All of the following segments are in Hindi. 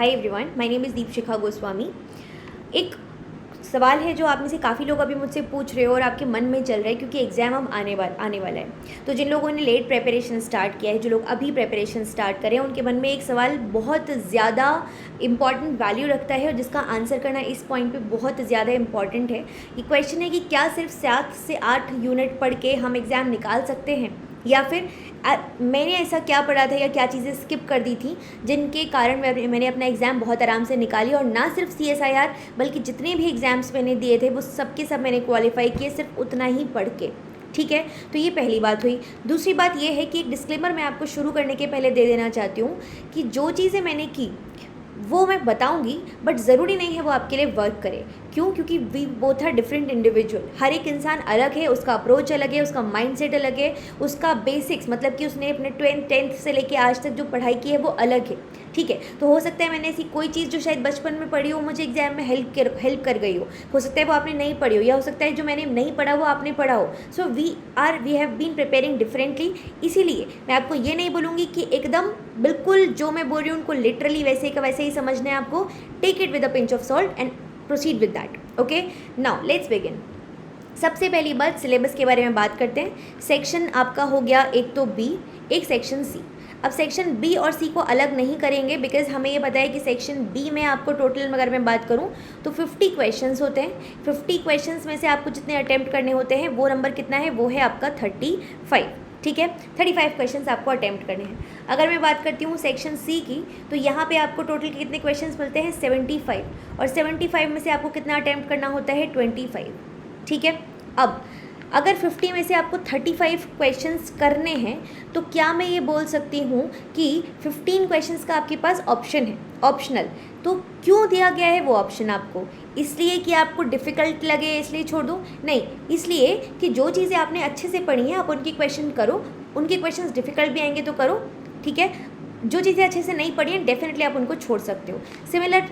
Hi everyone, my name is Deepshikha Goswami. एक सवाल है जो आप में से काफ़ी लोग अभी मुझसे पूछ रहे हो और आपके मन में चल रहा है क्योंकि एग्ज़ाम अब आने वाला है। तो जिन लोगों ने लेट प्रिपरेशन स्टार्ट किया है, जो लोग अभी प्रिपरेशन स्टार्ट करें, उनके मन में एक सवाल बहुत ज़्यादा इम्पॉर्टेंट वैल्यू रखता है और जिसका आंसर करना इस पॉइंट पे बहुत ज़्यादा इम्पॉर्टेंट है। ये क्वेश्चन है कि क्या सिर्फ 7 से 8 यूनिट पढ़ के हम एग्ज़ाम निकाल सकते हैं, या फिर मैंने ऐसा क्या पढ़ा था या क्या चीज़ें स्किप कर दी थी जिनके कारण मैंने अपना एग्ज़ाम बहुत आराम से निकाली, और ना सिर्फ CSIR बल्कि जितने भी एग्ज़ाम्स मैंने दिए थे वो सब के सब मैंने क्वालिफाई किए सिर्फ उतना ही पढ़ के। ठीक है, तो ये पहली बात हुई। दूसरी बात ये है कि एक डिस्क्लेमर मैं आपको शुरू करने के पहले दे देना चाहती हूँ कि जो चीज़ें मैंने की वो मैं बताऊंगी, बट ज़रूरी नहीं है वो आपके लिए वर्क करे। क्यों? क्योंकि we both are different individual. हर एक इंसान अलग है, उसका अप्रोच अलग है, उसका माइंडसेट अलग है, उसका बेसिक्स मतलब कि उसने अपने 10th से लेके आज तक जो पढ़ाई की है वो अलग है। ठीक है, तो हो सकता है मैंने ऐसी कोई चीज़ जो शायद बचपन में पढ़ी हो मुझे एग्जाम में हेल्प कर गई हो सकता है वो आपने नहीं पढ़ी हो, या हो सकता है जो मैंने नहीं पढ़ा वो आपने पढ़ा हो। So we have been preparing differently. इसीलिए मैं आपको ये नहीं बोलूँगी कि एकदम बिल्कुल जो मैं बोल रही हूँ उनको लिटरली वैसे का वैसे ही समझना है आपको। Take it with a pinch of salt and proceed with that. Okay, now let's begin. सबसे पहली बात सिलेबस के बारे में बात करते हैं। सेक्शन आपका हो गया एक तो बी, एक सेक्शन सी। अब सेक्शन बी और सी को अलग नहीं करेंगे बिकॉज हमें ये पता है कि सेक्शन बी में आपको टोटल अगर मैं बात करूँ तो 50 क्वेश्चंस होते हैं। 50 क्वेश्चंस में से आपको जितने अटैम्प्ट करने होते हैं वो नंबर कितना है, वो है आपका 35। ठीक है, 35 क्वेश्चंस आपको अटैम्प्ट करने हैं। अगर मैं बात करती हूँ सेक्शन सी की, तो यहाँ पे आपको टोटल कितने क्वेश्चंस मिलते हैं, 75, और 75 में से आपको कितना अटैम्प्ट करना होता है, 25। ठीक है, अब अगर 50 में से आपको 35 क्वेश्चंस करने हैं तो क्या मैं ये बोल सकती हूँ कि 15 क्वेश्चंस का आपके पास ऑप्शन है, ऑप्शनल। तो क्यों दिया गया है वो ऑप्शन आपको? इसलिए कि आपको डिफ़िकल्ट लगे इसलिए छोड़ दूँ? नहीं, इसलिए कि जो चीज़ें आपने अच्छे से पढ़ी हैं आप उनके क्वेश्चन करो, उनके क्वेश्चंस डिफ़िकल्ट भी आएंगे तो करो। ठीक है, जो चीज़ें अच्छे से नहीं पढ़ी हैं डेफिनेटली आप उनको छोड़ सकते हो। Similar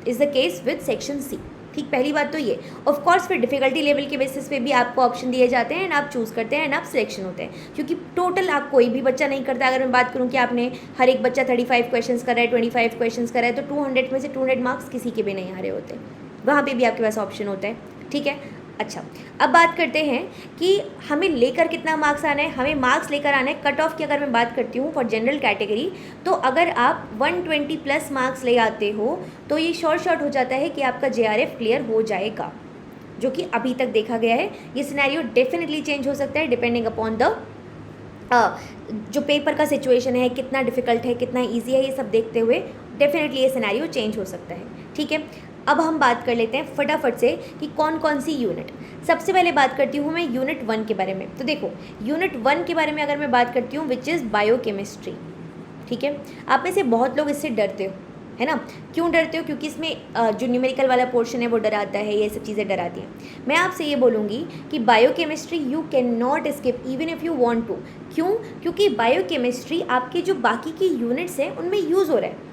is the case with section C. ठीक, पहली बात तो ये। ऑफ कोर्स फिर डिफिकल्टी लेवल के बेसिस पे भी आपको ऑप्शन दिए जाते हैं एंड आप चूज़ करते हैं एंड आप सिलेक्शन होते हैं, क्योंकि टोटल आप कोई भी बच्चा नहीं करता। अगर मैं बात करूँ कि आपने हर एक बच्चा 35 क्वेश्चंस कर रहा है, 25 क्वेश्चंस कर रहा है, तो 200 में से 200 मार्क्स किसी के भी नहीं आ रहे होते, वहाँ पर भी आपके पास ऑप्शन होता है। ठीक है, अच्छा अब बात करते हैं कि हमें लेकर कितना मार्क्स आना है। हमें मार्क्स लेकर आना है, कट ऑफ की अगर मैं बात करती हूँ फॉर जनरल कैटेगरी, तो अगर आप 120 प्लस मार्क्स ले आते हो तो ये शॉर्ट हो जाता है कि आपका JRF क्लियर हो जाएगा, जो कि अभी तक देखा गया है। ये सिनेरियो डेफिनेटली चेंज हो सकता है डिपेंडिंग अपॉन द जो पेपर का सिचुएशन है, कितना डिफिकल्ट है, कितना ईजी है, ये सब देखते हुए डेफिनेटली ये सिनेरियो चेंज हो सकता है। ठीक है, अब हम बात कर लेते हैं फटाफट से कि कौन कौन सी यूनिट। सबसे पहले बात करती हूँ मैं यूनिट 1 के बारे में। तो देखो, यूनिट 1 के बारे में अगर मैं बात करती हूँ विच इज़ बायोकेमिस्ट्री। ठीक है, आप में से बहुत लोग इससे डरते हो, है ना? क्यों डरते हो? क्योंकि इसमें जो न्यूमेरिकल वाला पोर्शन है वो डराता है, ये सब चीज़ें डराती हैं। मैं आपसे ये बोलूँगी कि biochemistry you can not skip even if you want to. क्यों? क्योंकि बायोकेमिस्ट्री आपके जो बाकी की यूनिट्स हैं उनमें यूज़ हो रहा है।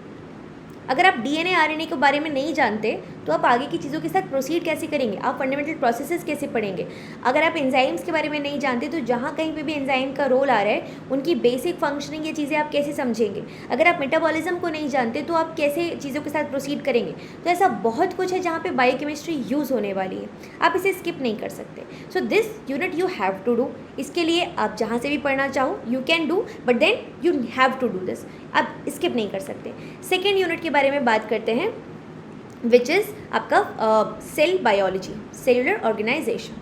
अगर आप DNA RNA के बारे में नहीं जानते तो आप आगे की चीज़ों के साथ प्रोसीड कैसे करेंगे, आप फंडामेंटल प्रोसेसेस कैसे पढ़ेंगे? अगर आप एंजाइम्स के बारे में नहीं जानते तो जहाँ कहीं पे भी एंजाइम का रोल आ रहा है उनकी बेसिक फंक्शनिंग ये चीज़ें आप कैसे समझेंगे? अगर आप मेटाबॉलिज्म को नहीं जानते तो आप कैसे चीज़ों के साथ प्रोसीड करेंगे? तो ऐसा बहुत कुछ है जहाँ पर बायोकेमिस्ट्री यूज़ होने वाली है, आप इसे स्किप नहीं कर सकते। So this unit you have to do. इसके लिए आप जहाँ से भी पढ़ना चाहो you can do, but then you have to do this, आप स्किप नहीं कर सकते। सेकेंड यूनिट के बारे में बात करते हैं विच इज़ आपका cell biology, cellular organisation.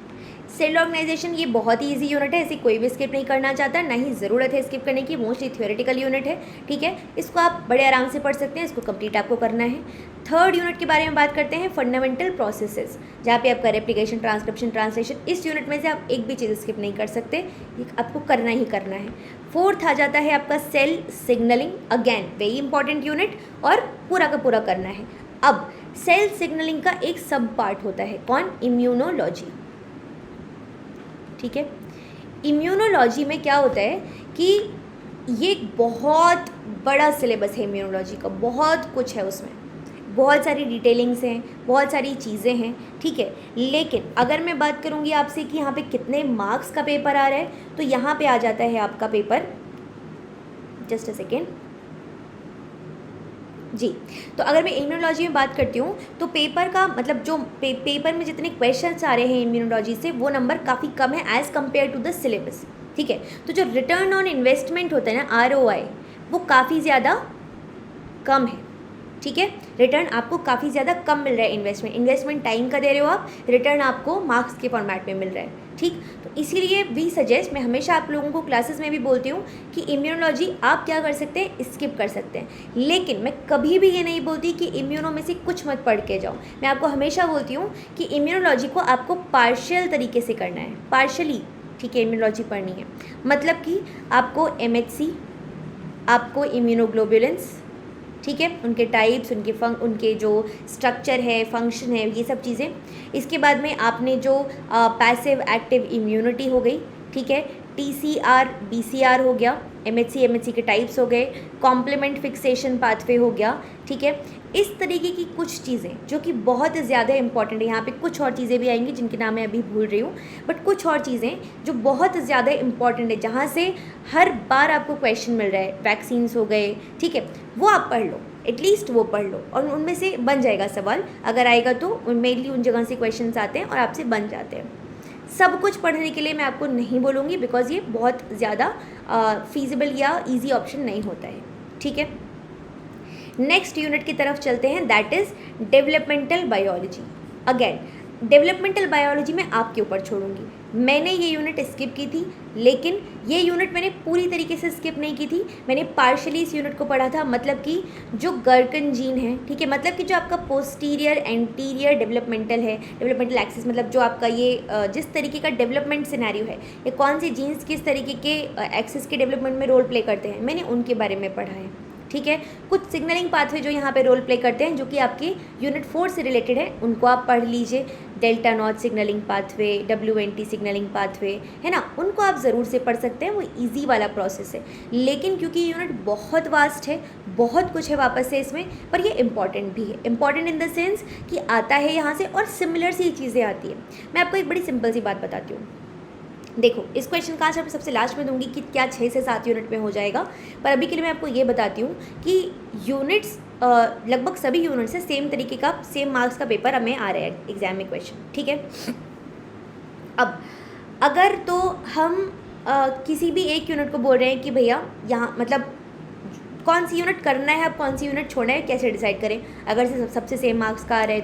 Cell organisation ये बहुत ही ईजी यूनिट है, इसे कोई भी स्किप नहीं करना चाहता, ना ही ज़रूरत है स्किप करने की। मोस्टली थ्योरेटिकल यूनिट है। ठीक है, इसको आप बड़े आराम से पढ़ सकते हैं, इसको कंप्लीट आपको करना है। थर्ड यूनिट के बारे में बात करते हैं फंडामेंटल प्रोसेसेस, जहाँ पे आपका रेप्लिकेशन, ट्रांसक्रिप्शन, ट्रांसलेशन, इस यूनिट में से आप एक भी चीज़ स्किप नहीं कर सकते, ये आपको करना ही करना है। फोर्थ आ जाता है आपका cell signalling, again very important unit, और पूरा का पूरा करना है। अब सेल सिग्नलिंग का एक सब पार्ट होता है, कौन? इम्यूनोलॉजी। ठीक है, इम्यूनोलॉजी में क्या होता है कि ये एक बहुत बड़ा सिलेबस है इम्यूनोलॉजी का, बहुत कुछ है उसमें, बहुत सारी डिटेलिंग्स हैं, बहुत सारी चीज़ें हैं। ठीक है, लेकिन अगर मैं बात करूँगी आपसे कि यहाँ पे कितने मार्क्स का पेपर आ रहा है, तो यहाँ पे आ जाता है आपका पेपर, जस्ट अ सेकेंड, जी, तो अगर मैं इम्यूनोलॉजी में बात करती हूँ तो पेपर का मतलब जो पेपर में जितने क्वेश्चंस आ रहे हैं इम्यूनोलॉजी से वो नंबर काफ़ी कम है as compare to the syllabus. ठीक है, तो जो रिटर्न ऑन इन्वेस्टमेंट होता है ना, ROI, वो काफ़ी ज़्यादा कम है। ठीक है, रिटर्न आपको काफ़ी ज़्यादा कम मिल रहा है। इन्वेस्टमेंट टाइम का दे रहे हो आप, रिटर्न आपको मार्क्स के फॉर्मेट में मिल रहा है। ठीक, तो इसीलिए भी सजेस्ट मैं हमेशा आप लोगों को क्लासेस में भी बोलती हूँ कि इम्यूनोलॉजी आप क्या कर सकते हैं, स्किप कर सकते हैं। लेकिन मैं कभी भी ये नहीं बोलती कि इम्यूनो में से कुछ मत पढ़ के जाओ। मैं आपको हमेशा बोलती हूँ कि इम्यूनोलॉजी को आपको पार्शियल तरीके से करना है, पार्शली। ठीक है, इम्यूनोलॉजी पढ़नी है मतलब कि आपको MHC, आपको इम्यूनोग्लोबुलेंस, ठीक है, उनके टाइप्स, उनके जो स्ट्रक्चर है, फंक्शन है, ये सब चीज़ें। इसके बाद में आपने जो पैसिव एक्टिव इम्यूनिटी हो गई, ठीक है, TCR BCR हो गया, MHC के टाइप्स हो गए, कॉम्प्लीमेंट फिक्सेशन पाथवे हो गया। ठीक है, इस तरीके की कुछ चीज़ें जो कि बहुत ज़्यादा इंपॉर्टेंट है। यहाँ पे कुछ और चीज़ें भी आएंगी जिनके नाम मैं अभी भूल रही हूँ, बट कुछ और चीज़ें जो बहुत ज़्यादा इंपॉर्टेंट है, जहाँ से हर बार आपको क्वेश्चन मिल रहा है। वैक्सीन्स हो गए, ठीक है, वो आप पढ़ लो, एटलीस्ट वो पढ़ लो और उनमें से बन जाएगा सवाल। अगर आएगा तो मेनली उन जगह से क्वेश्चंस आते हैं और आपसे बन जाते हैं। सब कुछ पढ़ने के लिए मैं आपको नहीं बोलूँगी बिकॉज ये बहुत ज़्यादा फीजिबल या इजी ऑप्शन नहीं होता है। ठीक है, नेक्स्ट यूनिट की तरफ चलते हैं, that is developmental biology. Again developmental biology मैं आपके ऊपर छोड़ूंगी। मैंने ये यूनिट स्किप की थी, लेकिन ये यूनिट मैंने पूरी तरीके से स्किप नहीं की थी, मैंने पार्शली इस यूनिट को पढ़ा था। मतलब कि जो गर्कन जीन है, ठीक है, मतलब कि जो आपका पोस्टीरियर एंटीरियर डेवलपमेंटल है, डेवलपमेंटल एक्सिस, मतलब जो आपका ये जिस तरीके का डेवलपमेंट सिनेरियो है, ये कौन से जीन्स किस तरीके के एक्सिस के डेवलपमेंट में रोल प्ले करते हैं, मैंने उनके बारे में पढ़ा है। ठीक है, कुछ सिग्नलिंग पाथवे जो यहाँ पे रोल प्ले करते हैं, जो कि आपके यूनिट 4 से रिलेटेड है, उनको आप पढ़ लीजिए। Delta not signalling pathway, WNT signalling pathway, है ना, उनको आप ज़रूर से पढ़ सकते हैं, वो ईजी वाला प्रोसेस है। लेकिन क्योंकि यूनिट बहुत वास्ट है, बहुत कुछ है वापस से इसमें, पर ये इंपॉर्टेंट भी है। इंपॉर्टेंट इन द सेंस कि आता है यहाँ से और सिमिलर सी चीज़ें आती है। मैं आपको एक बड़ी सिंपल सी बात बताती हूँ। देखो, इस क्वेश्चन का आंसर मैं सबसे लास्ट में दूंगी कि क्या 6 से 7 यूनिट में हो जाएगा, पर अभी के लिए मैं आपको ये बताती हूँ कि यूनिट्स लगभग सभी यूनिट से सेम तरीके का, सेम मार्क्स का पेपर हमें आ रहा है एग्जाम में क्वेश्चन। ठीक है, अब अगर तो हम किसी भी एक यूनिट को बोल रहे हैं कि भैया यहाँ मतलब कौन सी यूनिट करना है, अब कौन सी यूनिट छोड़ना है, कैसे डिसाइड करें। अगर से सबसे सेम मार्क्स का आ रहा है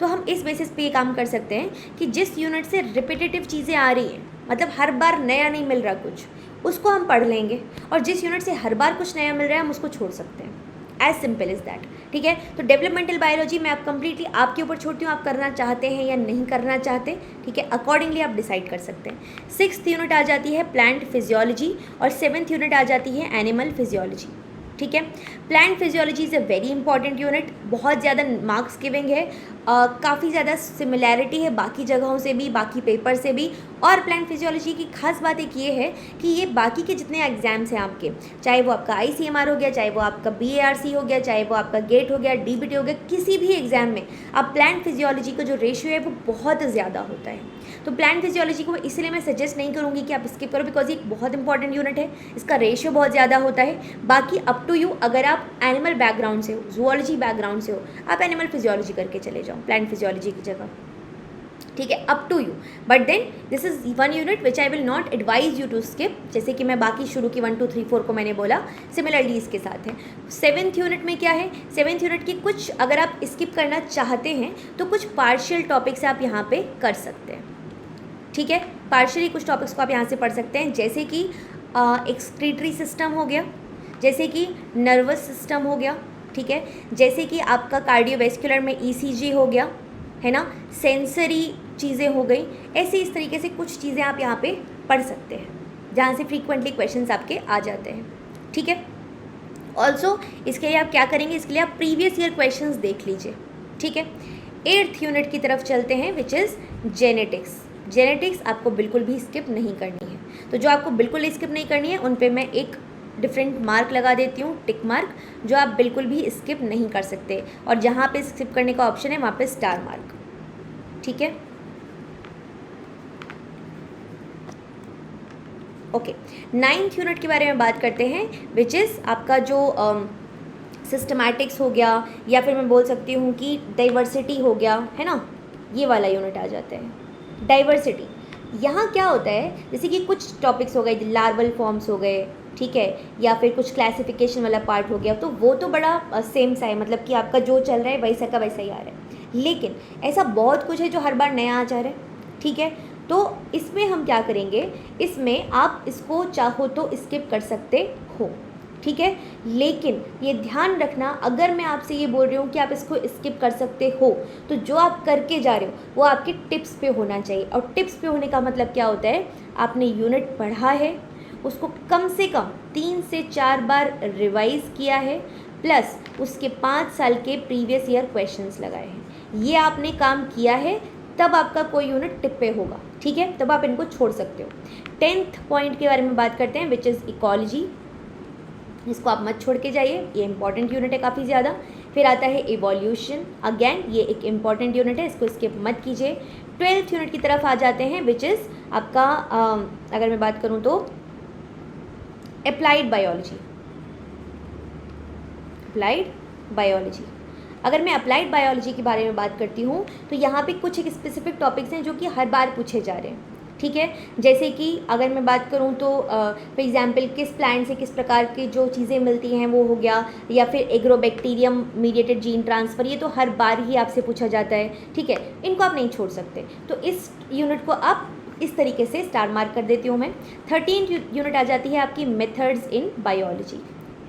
तो हम इस बेसिस पे ये काम कर सकते हैं कि जिस यूनिट से रिपीटेटिव चीज़ें आ रही हैं, मतलब हर बार नया नहीं मिल रहा कुछ, उसको हम पढ़ लेंगे, और जिस यूनिट से हर बार कुछ नया मिल रहा है हम उसको छोड़ सकते हैं। As simple is that. ठीक है, तो डेवलपमेंटल बायोलॉजी मैं आप कंप्लीटली आपके ऊपर छोड़ती हूँ, आप करना चाहते हैं या नहीं करना चाहते। ठीक है, अकॉर्डिंगली आप डिसाइड कर सकते हैं। 6th यूनिट आ जाती है प्लांट फिजियोलॉजी और 7th यूनिट आ जाती है एनिमल फिजियोलॉजी। ठीक है, plant physiology is a very important unit, बहुत ज़्यादा मार्क्स गिविंग है, काफ़ी ज़्यादा सिमिलैरिटी है बाकी जगहों से भी, बाकी पेपर से भी। और प्लांट फिजियोलॉजी की खास बात एक ये है कि ये बाकी के जितने एग्जाम्स हैं आपके, चाहे वो आपका ICMR हो गया, चाहे वो आपका BARC हो गया, चाहे वो आपका गेट हो गया, DBT हो गया, किसी भी एग्जाम में आप प्लांट फिजियोलॉजी का जो रेशियो है वो बहुत ज़्यादा होता है। तो प्लांट फिजियोलॉजी को इसलिए मैं सजेस्ट नहीं करूँगी कि आप स्किप करो, बिकॉज ये एक बहुत इंपॉर्टेंट यूनिट है, इसका रेशियो बहुत ज़्यादा होता है। बाकी अप टू यू, अगर आप एनिमल बैकग्राउंड से हो, जूलॉजी बैकग्राउंड से हो, आप एनिमल फिजियोलॉजी करके चले जाओ प्लांट फिजियोलॉजी की जगह। ठीक है, up to you, but then this is one unit which I will not advise you to skip. जैसे कि मैं बाकी शुरू की 1 2 3 4 को मैंने बोला, सिमिलरली इसके साथ है। 7th यूनिट में क्या है, 7th यूनिट की कुछ अगर आप स्किप करना चाहते हैं तो कुछ पार्शियल टॉपिक्स आप यहाँ पे कर सकते हैं। ठीक है, पार्शियली कुछ टॉपिक्स को आप यहाँ से पढ़ सकते हैं, जैसे कि एक्सक्रीटरी सिस्टम हो गया, जैसे कि नर्वस सिस्टम हो गया, ठीक है, जैसे कि आपका कार्डियोवेस्कुलर में ECG हो गया, है ना, सेंसरी चीज़ें हो गई। ऐसे इस तरीके से कुछ चीज़ें आप यहाँ पे पढ़ सकते हैं जहाँ से फ्रीक्वेंटली क्वेश्चंस आपके आ जाते हैं। ठीक है, ऑल्सो इसके लिए आप क्या करेंगे, इसके लिए आप प्रीवियस ईयर क्वेश्चंस देख लीजिए। ठीक है, 8th यूनिट की तरफ चलते हैं विच इज़ जेनेटिक्स। जेनेटिक्स आपको बिल्कुल भी स्किप नहीं करनी है, तो जो आपको बिल्कुल स्किप नहीं करनी है उन पे मैं एक डिफरेंट मार्क लगा देती हूँ, टिक मार्क, जो आप बिल्कुल भी स्किप नहीं कर सकते, और जहाँ पे स्किप करने का ऑप्शन है वहाँ पे स्टार मार्क। ठीक है, ओके, 9th यूनिट के बारे में बात करते हैं विच इज़ आपका जो सिस्टमैटिक्स हो गया, या फिर मैं बोल सकती हूँ कि डाइवर्सिटी हो गया, है ना, ये वाला यूनिट आ जाता है डाइवर्सिटी। यहाँ क्या होता है, जैसे कि कुछ टॉपिक्स हो गए, लार्वल फॉर्म्स हो गए, ठीक है, या फिर कुछ क्लासिफिकेशन वाला पार्ट हो गया, तो वो तो बड़ा सेम सा है, मतलब कि आपका जो चल रहा है वैसा का वैसा ही आ रहा है। लेकिन ऐसा बहुत कुछ है जो हर बार नया आ जा रहा है, ठीक है। तो इसमें हम क्या करेंगे, इसमें आप इसको चाहो तो स्किप कर सकते हो, ठीक है। लेकिन ये ध्यान रखना, अगर मैं आपसे ये बोल रही हूँ कि आप इसको स्किप कर सकते हो, तो जो आप करके जा रहे हो वो आपके टिप्स पे होना चाहिए। और टिप्स पे होने का मतलब क्या होता है, आपने यूनिट पढ़ा है, उसको कम से कम 3 से 4 बार रिवाइज़ किया है, प्लस उसके 5 साल के प्रीवियस ईयर क्वेश्चंस लगाए हैं। ये आपने काम किया है, तब आपका कोई यूनिट टिप पे होगा, ठीक है, तब आप इनको छोड़ सकते हो। 10th पॉइंट के बारे में बात करते हैं, विच इज़ इकोलॉजी। इसको आप मत छोड़ के जाइए, ये इंपॉर्टेंट यूनिट है काफ़ी ज़्यादा। फिर आता है इवोल्यूशन, अगेन ये एक इम्पॉर्टेंट यूनिट है, इसको स्किप मत कीजिए। 12th यूनिट की तरफ आ जाते हैं, विच इज़ आपका अगर मैं बात करूँ तो अप्लाइड बायोलॉजी। अप्लाइड बायोलॉजी, अगर मैं अप्लाइड बायोलॉजी के बारे में बात करती हूँ तो यहाँ पे कुछ एक स्पेसिफिक टॉपिक्स हैं जो कि हर बार पूछे जा रहे हैं, ठीक है। जैसे कि अगर मैं बात करूँ तो फॉर एग्जांपल किस प्लांट से किस प्रकार की जो चीज़ें मिलती हैं वो हो गया, या फिर एग्रोबैक्टीरियम मीडिएटेड जीन ट्रांसफ़र, ये तो हर बार ही आपसे पूछा जाता है, ठीक है, इनको आप नहीं छोड़ सकते। तो इस यूनिट को आप इस तरीके से स्टार मार्क कर देती हूँ मैं। 13th यूनिट आ जाती है आपकी methods in biology.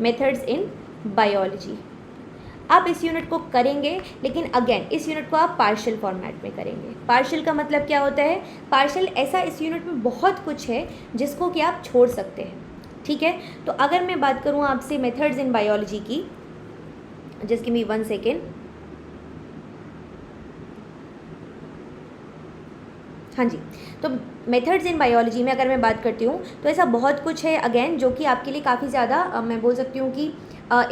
Methods in biology आप इस यूनिट को करेंगे, लेकिन अगेन इस यूनिट को आप पार्शियल फॉर्मेट में करेंगे। पार्शियल का मतलब क्या होता है, पार्शियल ऐसा, इस यूनिट में बहुत कुछ है जिसको कि आप छोड़ सकते हैं, ठीक है। तो अगर मैं बात करूँ आपसे मेथड्स इन बायोलॉजी की, जस्ट गिव मी 1 सेकेंड। हाँ जी, तो मेथड्स इन बायोलॉजी में अगर मैं बात करती हूँ तो ऐसा बहुत कुछ है अगेन जो कि आपके लिए काफ़ी ज़्यादा मैं बोल सकती हूँ कि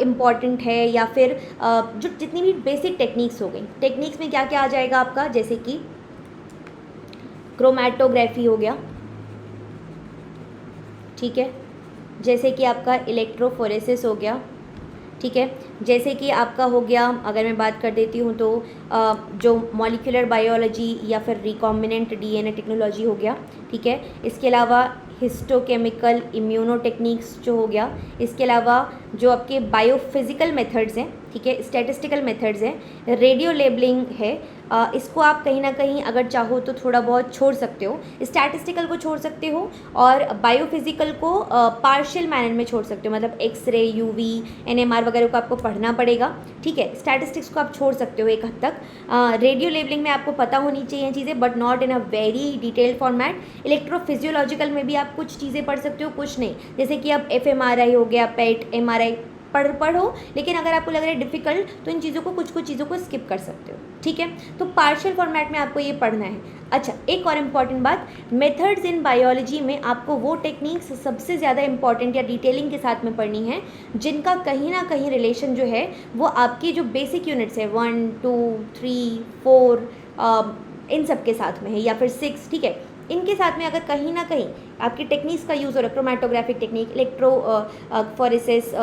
इम्पॉर्टेंट है, या फिर जो जितनी भी बेसिक टेक्निक्स हो गई, टेक्निक्स में क्या क्या आ जाएगा आपका, जैसे कि क्रोमैटोग्राफी हो गया, ठीक है, जैसे कि आपका इलेक्ट्रोफोरेसिस हो गया, ठीक है, जैसे कि आपका हो गया, अगर मैं बात कर देती हूँ तो जो मॉलिक्यूलर बायोलॉजी या फिर रिकॉम्बिनेंट डीएनए टेक्नोलॉजी हो गया, ठीक है। इसके अलावा हिस्टोकेमिकल इम्यूनो टेक्निक्स जो हो गया, इसके अलावा जो आपके बायोफिज़िकल मेथड्स हैं, ठीक है, स्टैटिस्टिकल मेथड्स हैं, रेडियो लेबलिंग है, इसको आप कहीं ना कहीं अगर चाहो तो थोड़ा बहुत छोड़ सकते हो, स्टैटिस्टिकल को छोड़ सकते हो, और बायोफिज़िकल को पार्शियल मैनर में छोड़ सकते हो, मतलब एक्सरे, यूवी, एनएमआर वगैरह को आपको पढ़ना पड़ेगा, ठीक है। स्टैटिस्टिक्स को आप छोड़ सकते हो एक हद तक। रेडियो लेबलिंग में आपको पता होनी चाहिए चीज़ें, but not in a very detailed format. Electrophysiological में भी आप कुछ चीज़ें पढ़ सकते हो, कुछ नहीं, जैसे कि अब एफएमआरआई हो गया, पेट एमआरआई पढ़ो, लेकिन अगर आपको लग रहा है डिफ़िकल्ट तो इन चीज़ों को कुछ चीज़ों को स्किप कर सकते हो, ठीक है। तो पार्शियल फॉर्मेट में आपको ये पढ़ना है। अच्छा, एक और इम्पॉर्टेंट बात, मेथड्स इन बायोलॉजी में आपको वो टेक्निक्स सबसे ज़्यादा इंपॉर्टेंट या डिटेलिंग के साथ में पढ़नी है जिनका कहीं ना कहीं रिलेशन जो है वो आपकी जो बेसिक यूनिट्स है 1, 2, 3, 4 इन सब के साथ में है, या फिर 6, ठीक है। इनके साथ में अगर कहीं ना कहीं आपकी टेक्निक्स का यूज़ हो रहा है, क्रोमैटोग्राफिक टेक्निक, इलेक्ट्रोफोरेसिस,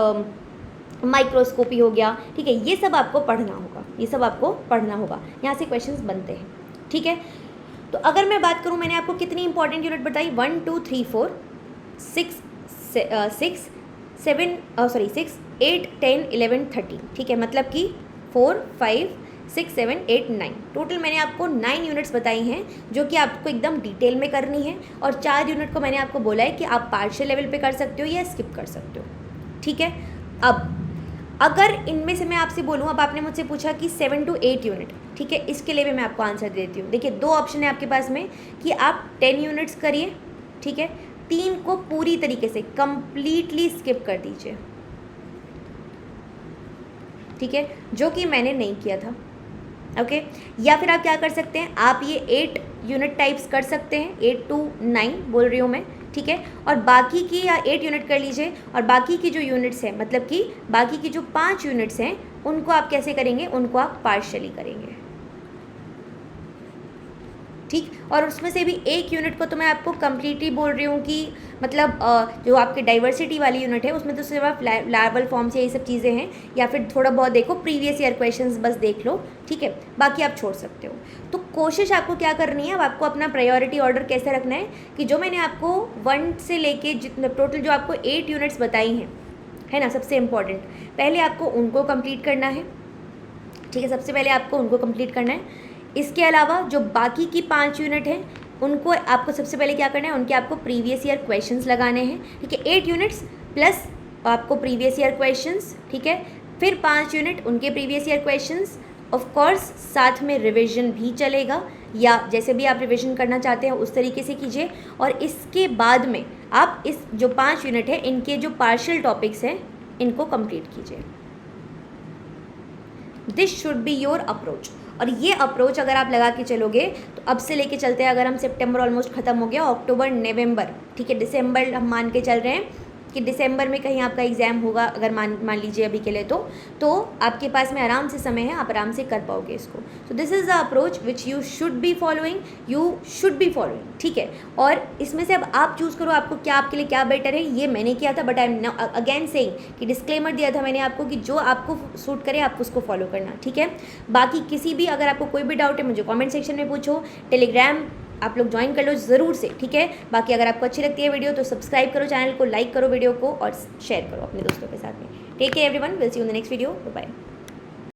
माइक्रोस्कोपी हो गया, ठीक है, ये सब आपको पढ़ना होगा, ये सब आपको पढ़ना होगा, यहाँ से क्वेश्चंस बनते हैं, ठीक है। तो अगर मैं बात करूँ, मैंने आपको कितनी इंपॉर्टेंट यूनिट बताई, 1, 2, 3, 4, 6, 8, 10, 11, 13, ठीक है, मतलब कि 4, 5, 6, 7, 8, 9, टोटल मैंने आपको 9 यूनिट्स बताई हैं जो कि आपको एकदम डिटेल में करनी है, और 4 यूनिट को मैंने आपको बोला है कि आप पार्शियल लेवल पे कर सकते हो या स्किप कर सकते हो, ठीक है। अब अगर इनमें से मैं आपसे बोलूँ, अब आपने मुझसे पूछा कि 7 to 8 यूनिट, ठीक है, इसके लिए भी मैं आपको आंसर देती हूँ। देखिए, 2 ऑप्शन है आपके पास में कि आप 10 यूनिट्स करिए, ठीक है, 3 को पूरी तरीके से कंप्लीटली स्किप कर दीजिए, ठीक है, जो कि मैंने नहीं किया था, ओके। या फिर आप क्या कर सकते हैं, आप ये 8 यूनिट टाइप्स कर सकते हैं, 8 to 9 बोल रही हूँ मैं, ठीक है, और बाकी की या 8 यूनिट कर लीजिए, और बाकी की जो यूनिट्स हैं, मतलब कि बाकी की जो 5 यूनिट्स हैं, उनको आप कैसे करेंगे, उनको आप पार्शियली करेंगे, ठीक। और उसमें से भी एक यूनिट को तो मैं आपको कम्प्लीटली बोल रही हूँ कि मतलब जो आपके डाइवर्सिटी वाली यूनिट है उसमें तो सिर्फ आप लार्वल फॉर्म्स या ये सब चीज़ें हैं, या फिर थोड़ा बहुत देखो प्रीवियस ईयर क्वेश्चंस बस देख लो, ठीक है, बाकी आप छोड़ सकते हो। तो कोशिश आपको क्या करनी है, अब आपको अपना प्रायोरिटी ऑर्डर कैसे रखना है कि जो मैंने आपको 1 से लेके जितने टोटल जो आपको 8 यूनिट्स बताई हैं, है ना, सबसे इम्पॉर्टेंट पहले आपको उनको कंप्लीट करना है, ठीक है, सबसे पहले आपको उनको कंप्लीट करना है। इसके अलावा जो बाकी की 5 यूनिट हैं उनको आपको सबसे पहले क्या करना है, उनके आपको प्रीवियस ईयर क्वेश्चंस लगाने हैं, ठीक है, 8 यूनिट्स प्लस आपको प्रीवियस ईयर क्वेश्चंस, ठीक है, फिर 5 यूनिट उनके previous year questions, of course साथ में रिवीजन भी चलेगा, या जैसे भी आप रिवीजन करना चाहते हैं उस तरीके से कीजिए। और इसके बाद में आप इस जो 5 यूनिट है इनके जो पार्शियल टॉपिक्स हैं इनको कंप्लीट कीजिए। This should be your approach. और ये अप्रोच अगर आप लगा के चलोगे तो अब से लेके चलते हैं, अगर हम सितंबर ऑलमोस्ट ख़त्म हो गया, अक्टूबर नवंबर, ठीक है, दिसंबर हम मान के चल रहे हैं कि दिसंबर में कहीं आपका एग्ज़ाम होगा, अगर मान लीजिए अभी के लिए तो आपके पास में आराम से समय है, आप आराम से कर पाओगे इसको। So this is the approach which you should be following, ठीक है। और इसमें से अब आप चूज़ करो आपको क्या, आपके लिए क्या बेटर है। ये मैंने किया था, but I am again saying कि डिस्क्लेमर दिया था मैंने आपको कि जो आपको सूट करे आप उसको फॉलो करना, ठीक है। बाकी किसी भी अगर आपको कोई भी डाउट है मुझे कॉमेंट सेक्शन में पूछो, टेलीग्राम आप लोग ज्वाइन कर लो ज़रूर से, ठीक है। बाकी अगर आपको अच्छी लगती है वीडियो तो सब्सक्राइब करो चैनल को, लाइक करो वीडियो को और शेयर करो अपने दोस्तों के साथ में। Take care everyone, will see you in the next video, bye.